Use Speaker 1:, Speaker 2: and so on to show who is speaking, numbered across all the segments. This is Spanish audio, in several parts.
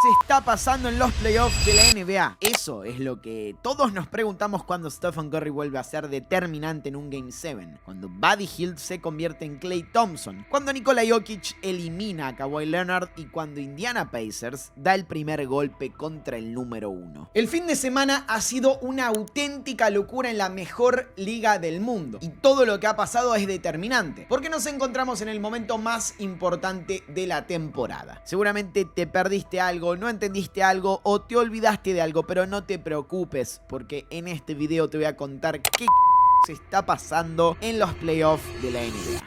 Speaker 1: se está pasando en los playoffs de la NBA? Eso es lo que todos nos preguntamos cuando Stephen Curry vuelve a ser determinante en un Game 7, cuando Buddy Hield se convierte en Klay Thompson, cuando Nikola Jokic elimina a Kawhi Leonard y cuando Indiana Pacers da el primer golpe contra el número 1. El fin de semana ha sido una auténtica locura en la mejor liga del mundo y todo lo que ha pasado es determinante, porque nos encontramos en el momento más importante de la temporada. Seguramente te perdiste algo, no entendiste algo o te olvidaste de algo, pero no te preocupes, porque en este video te voy a contar qué se está pasando en los playoffs de la NBA.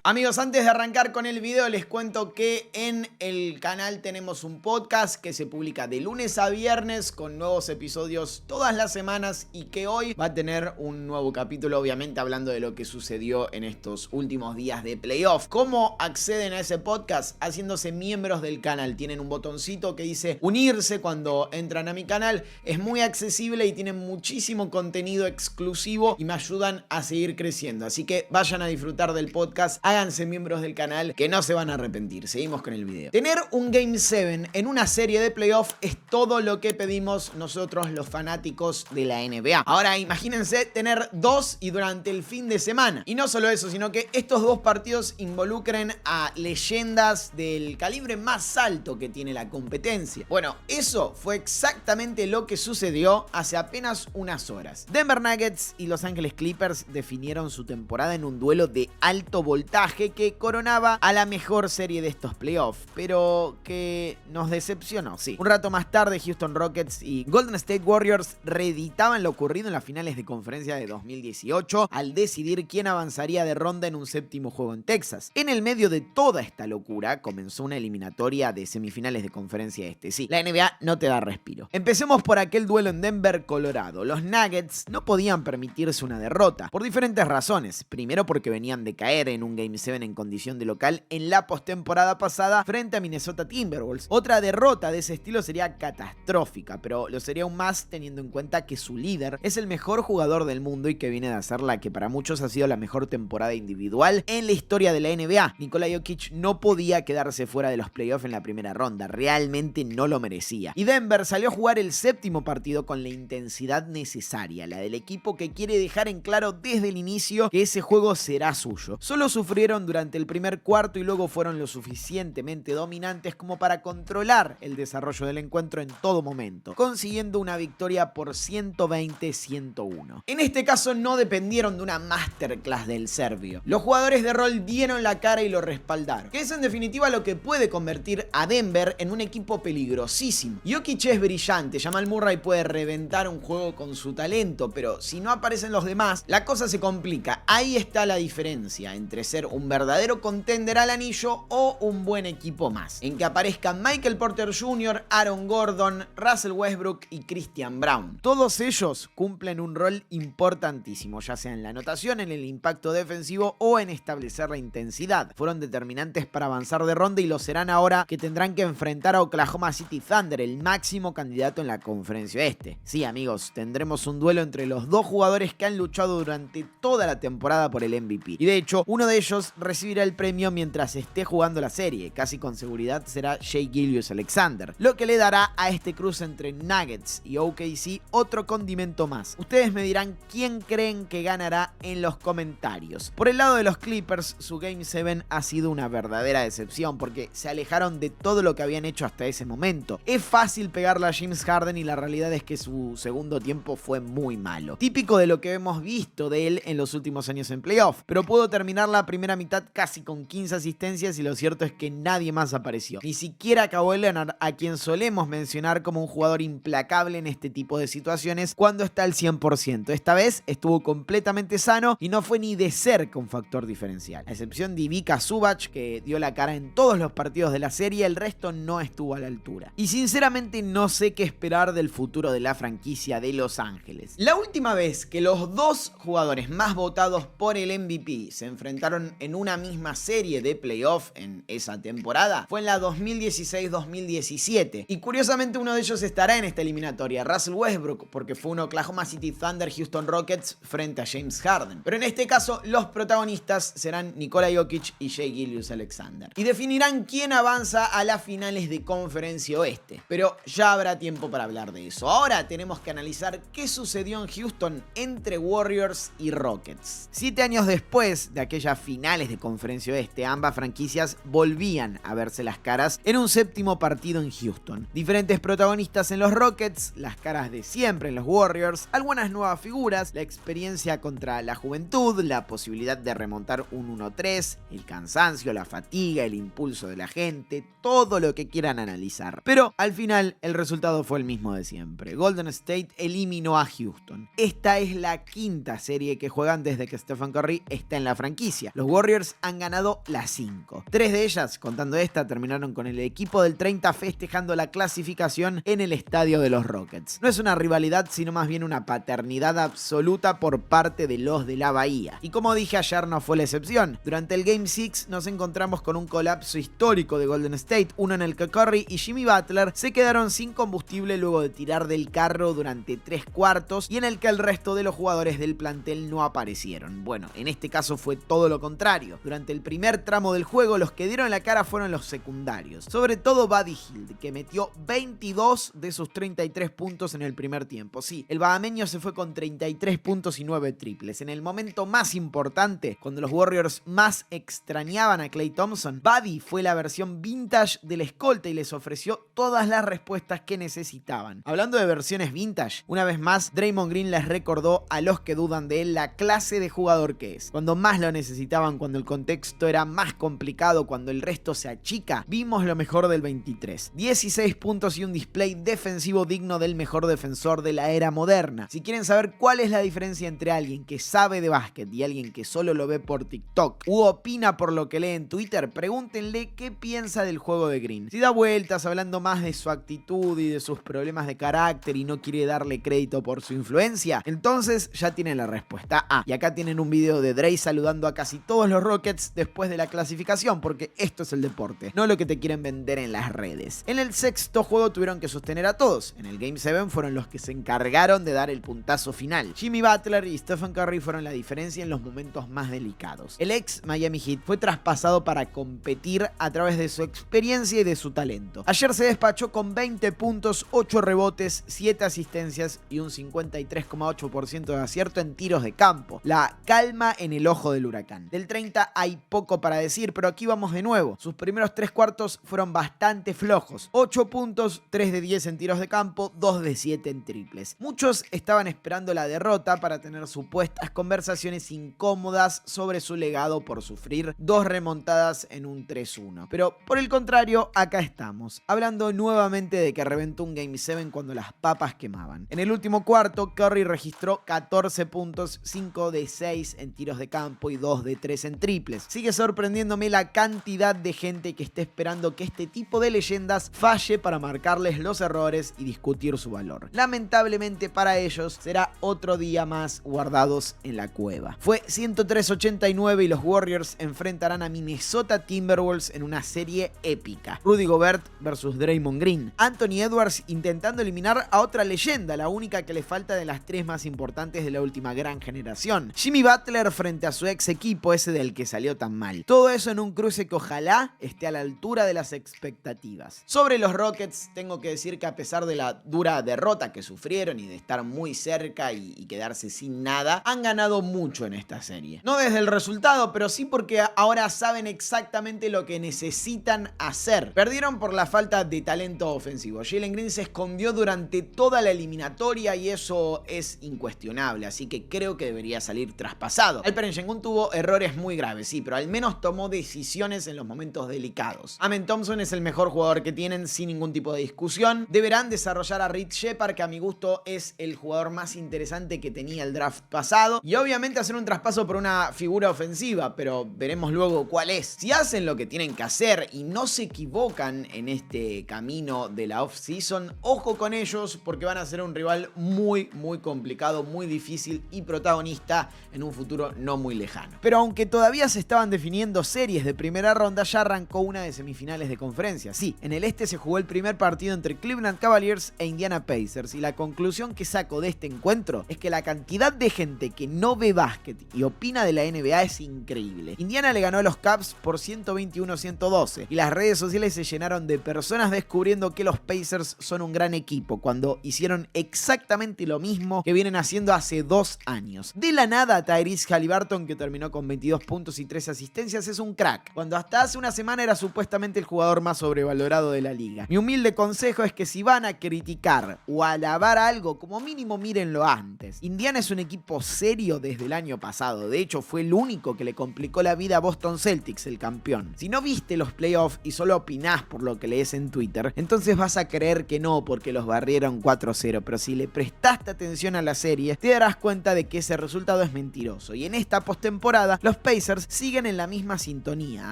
Speaker 1: Amigos, antes de arrancar con el video les cuento que en el canal tenemos un podcast que se publica de lunes a viernes con nuevos episodios todas las semanas y que hoy va a tener un nuevo capítulo, obviamente hablando de lo que sucedió en estos últimos días de playoff. ¿Cómo acceden a ese podcast? Haciéndose miembros del canal. Tienen un botoncito que dice unirse cuando entran a mi canal. Es muy accesible y tienen muchísimo contenido exclusivo y me ayudan a seguir creciendo. Así que vayan a disfrutar del podcast, háganse miembros del canal que no se van a arrepentir. Seguimos con el video. Tener un Game 7 en una serie de playoff es todo lo que pedimos nosotros los fanáticos de la NBA. Ahora imagínense tener dos y durante el fin de semana. Y no solo eso, sino que estos dos partidos involucren a leyendas del calibre más alto que tiene la competencia. Bueno, eso fue exactamente lo que sucedió hace apenas unas horas. Denver Nuggets y Los Ángeles Clippers definieron su temporada en un duelo de alto voltaje que coronaba a la mejor serie de estos playoffs, pero que nos decepcionó, sí. Un rato más tarde, Houston Rockets y Golden State Warriors reeditaban lo ocurrido en las finales de conferencia de 2018 al decidir quién avanzaría de ronda en un séptimo juego en Texas. En el medio de toda esta locura comenzó una eliminatoria de semifinales de conferencia este. Sí, la NBA no te da respiro. Empecemos por aquel duelo en Denver, Colorado. Los Nuggets no podían permitirse una derrota por diferentes razones. Primero porque venían de caer en un Game 7 en condición de local en la postemporada pasada frente a Minnesota Timberwolves. Otra derrota de ese estilo sería catastrófica, pero lo sería aún más teniendo en cuenta que su líder es el mejor jugador del mundo y que viene de hacer la que para muchos ha sido la mejor temporada individual en la historia de la NBA. Nikola Jokic no podía quedarse fuera de los playoffs en la primera ronda, realmente no lo merecía. Y Denver salió a jugar el séptimo partido con la intensidad necesaria, la del equipo que quiere dejar en claro desde el inicio que ese juego será suyo. Solo sufrieron durante el primer cuarto y luego fueron lo suficientemente dominantes como para controlar el desarrollo del encuentro en todo momento, consiguiendo una victoria por 120-101. En este caso no dependieron de una masterclass del serbio. Los jugadores de rol dieron la cara y lo respaldaron, que es en definitiva lo que puede convertir a Denver en un equipo peligrosísimo. Jokic es brillante, Jamal Murray puede reventar un juego con su talento, pero si no aparecen los demás, la cosa se complica. Ahí está la diferencia entre ser un verdadero contender al anillo o un buen equipo más, en que aparezcan Michael Porter Jr., Aaron Gordon, Russell Westbrook y Christian Braun. Todos ellos cumplen un rol importantísimo, ya sea en la anotación, en el impacto defensivo o en establecer la intensidad. Fueron determinantes para avanzar de ronda y lo serán ahora que tendrán que enfrentar a Oklahoma City Thunder, el máximo candidato en la conferencia oeste. Sí, amigos, tendremos un duelo entre los dos jugadores que han luchado durante toda la temporada por el MVP. Y de hecho, uno de ellos recibirá el premio mientras esté jugando la serie. Casi con seguridad será Shai Gilgeous-Alexander, lo que le dará a este cruce entre Nuggets y OKC otro condimento más. Ustedes me dirán quién creen que ganará en los comentarios. Por el lado de los Clippers, su Game 7 ha sido una verdadera decepción porque se alejaron de todo lo que habían hecho hasta ese momento. Es fácil pegarle a James Harden y la realidad es que su segundo tiempo fue muy malo. Típico de lo que hemos visto de él en los últimos años en playoff, pero pudo terminar la primera mitad casi con 15 asistencias y lo cierto es que nadie más apareció. Ni siquiera Kawhi Leonard, a quien solemos mencionar como un jugador implacable en este tipo de situaciones cuando está al 100%. Esta vez estuvo completamente sano y no fue ni de cerca un factor diferencial. A excepción de Ivica Zubac, que dio la cara en todos los partidos de la serie, el resto no estuvo a la altura. Y sinceramente no sé qué esperar del futuro de la franquicia de Los Ángeles. La última vez que los dos jugadores más votados por el MVP se se enfrentaron en una misma serie de playoff en esa temporada fue en la 2016-2017. Y curiosamente uno de ellos estará en esta eliminatoria, Russell Westbrook, porque fue un Oklahoma City Thunder Houston Rockets frente a James Harden. Pero en este caso los protagonistas serán Nikola Jokic y Shai Gilgeous-Alexander. Y definirán quién avanza a las finales de Conferencia Oeste. Pero ya habrá tiempo para hablar de eso. Ahora tenemos que analizar qué sucedió en Houston entre Warriors y Rockets. 7 años después de aquellas finales de Conferencia Oeste, ambas franquicias volvían a verse las caras en un séptimo partido en Houston. Diferentes protagonistas en los Rockets, las caras de siempre en los Warriors, algunas nuevas figuras, la experiencia contra la juventud, la posibilidad de remontar un 1-3, el cansancio, la fatiga, el impulso de la gente, todo lo que quieran analizar. Pero al final el resultado fue el mismo de siempre. Golden State eliminó a Houston. Esta es la quinta serie que juegan desde que Stephen Curry está en la franquicia. Los Warriors han ganado las 5. 3 de ellas, contando esta, terminaron con el equipo del 30 festejando la clasificación en el estadio de los Rockets. No es una rivalidad, sino más bien una paternidad absoluta por parte de los de la Bahía. Y como dije ayer, no fue la excepción. Durante el Game 6 nos encontramos con un colapso histórico de Golden State, uno en el que Curry y Jimmy Butler se quedaron sin combustible luego de tirar del carro durante 3 cuartos y en el que el resto de los jugadores del plantel no aparecieron. Bueno, en este caso fue todo lo contrario. Durante el primer tramo del juego, los que dieron la cara fueron los secundarios. Sobre todo Buddy Hield, que metió 22 de sus 33 puntos en el primer tiempo. Sí, el bahameño se fue con 33 puntos y 9 triples. En el momento más importante, cuando los Warriors más extrañaban a Klay Thompson, Buddy fue la versión vintage del escolta y les ofreció todas las respuestas que necesitaban. Hablando de versiones vintage, una vez más, Draymond Green les recordó a los que dudan de él la clase de jugador que es. Cuando más lo necesitaban, cuando el contexto era más complicado, cuando el resto se achica, vimos lo mejor del 23. 16 puntos y un display defensivo digno del mejor defensor de la era moderna. Si quieren saber cuál es la diferencia entre alguien que sabe de básquet y alguien que solo lo ve por TikTok u opina por lo que lee en Twitter, pregúntenle qué piensa del juego de Green. Si da vueltas hablando más de su actitud y de sus problemas de carácter y no quiere darle crédito por su influencia, entonces ya tienen la respuesta A. Y acá tienen un video de Dre saludando a casi todos los Rockets después de la clasificación, porque esto es el deporte, no lo que te quieren vender en las redes. En el sexto juego tuvieron que sostener a todos. En el Game 7 fueron los que se encargaron de dar el puntazo final. Jimmy Butler y Stephen Curry fueron la diferencia en los momentos más delicados. El ex Miami Heat fue traspasado para competir a través de su experiencia y de su talento. Ayer se despachó con 20 puntos, 8 rebotes, 7 asistencias y un 53,8% de acierto en tiros de campo. La calma en el ojo del huracán. Del 30 hay poco para decir, pero aquí vamos de nuevo. Sus primeros 3 cuartos fueron bastante flojos. 8 puntos, 3 de 10 en tiros de campo, 2 de 7 en triples. Muchos estaban esperando la derrota para tener supuestas conversaciones incómodas sobre su legado por sufrir 2 remontadas en un 3-1. Pero por el contrario, acá estamos, hablando nuevamente de que reventó un Game 7 cuando las papas quemaban. En el último cuarto, Curry registró 14 puntos, 5 de 6 en tiros de campo y 2 de 3 en triples. Sigue sorprendiéndome la cantidad de gente que está esperando que este tipo de leyendas falle para marcarles los errores y discutir su valor. Lamentablemente para ellos será otro día más guardados en la cueva. Fue 103-89 y los Warriors enfrentarán a Minnesota Timberwolves en una serie épica. Rudy Gobert versus Draymond Green. Anthony Edwards intentando eliminar a otra leyenda, la única que le falta de las 3 más importantes de la última gran generación. Jimmy Butler frente a su ex equipo, ese del que salió tan mal. Todo eso en un cruce que ojalá esté a la altura de las expectativas. Sobre los Rockets, tengo que decir que a pesar de la dura derrota que sufrieron y de estar muy cerca y quedarse sin nada, han ganado mucho en esta serie. No desde el resultado, pero sí porque ahora saben exactamente lo que necesitan hacer. Perdieron por la falta de talento ofensivo. Jalen Green se escondió durante toda la eliminatoria y eso es incuestionable, así que creo que debería salir traspasado. Alperen Sengun tuvo errores muy graves, sí, pero al menos tomó decisiones en los momentos delicados. Amen Thompson es el mejor jugador que tienen sin ningún tipo de discusión. Deberán desarrollar a Reed Shepard, que a mi gusto es el jugador más interesante que tenía el draft pasado, y obviamente hacer un traspaso por una figura ofensiva, pero veremos luego cuál es. Si hacen lo que tienen que hacer y no se equivocan en este camino de la off-season, ojo con ellos porque van a ser un rival muy complicado, muy difícil y protagonista en un futuro no muy lejano. lejano. Pero aunque todavía se estaban definiendo series de primera ronda, ya arrancó una de semifinales de conferencia. Sí, en el este se jugó el primer partido entre Cleveland Cavaliers e Indiana Pacers, y la conclusión que saco de este encuentro es que la cantidad de gente que no ve básquet y opina de la NBA es increíble. Indiana le ganó a los Cavs por 121-112 y las redes sociales se llenaron de personas descubriendo que los Pacers son un gran equipo cuando hicieron exactamente lo mismo que vienen haciendo hace 2 años. De la nada, Tyrese Haliburton, que terminó con 22 puntos y 13 asistencias, es un crack, cuando hasta hace una semana era supuestamente el jugador más sobrevalorado de la liga. Mi humilde consejo es que si van a criticar o alabar algo, como mínimo mírenlo antes. Indiana es un equipo serio desde el año pasado, de hecho fue el único que le complicó la vida a Boston Celtics, el campeón. Si no viste los playoffs y solo opinás por lo que lees en Twitter, entonces vas a creer que no porque los barrieron 4-0, pero si le prestaste atención a la serie, te darás cuenta de que ese resultado es mentiroso. Y en esta postemporada, los Pacers siguen en la misma sintonía,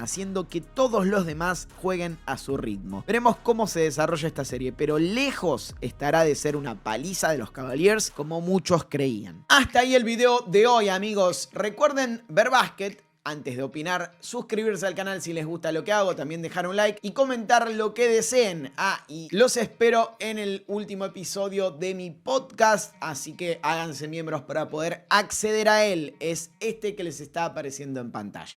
Speaker 1: haciendo que todos los demás jueguen a su ritmo. Veremos cómo se desarrolla esta serie, pero lejos estará de ser una paliza de los Cavaliers como muchos creían. Hasta ahí el video de hoy, amigos. Recuerden ver básquet. Antes de opinar, suscribirse al canal si les gusta lo que hago, también dejar un like y comentar lo que deseen. Y los espero en el último episodio de mi podcast, así que háganse miembros para poder acceder a él. Es este que les está apareciendo en pantalla.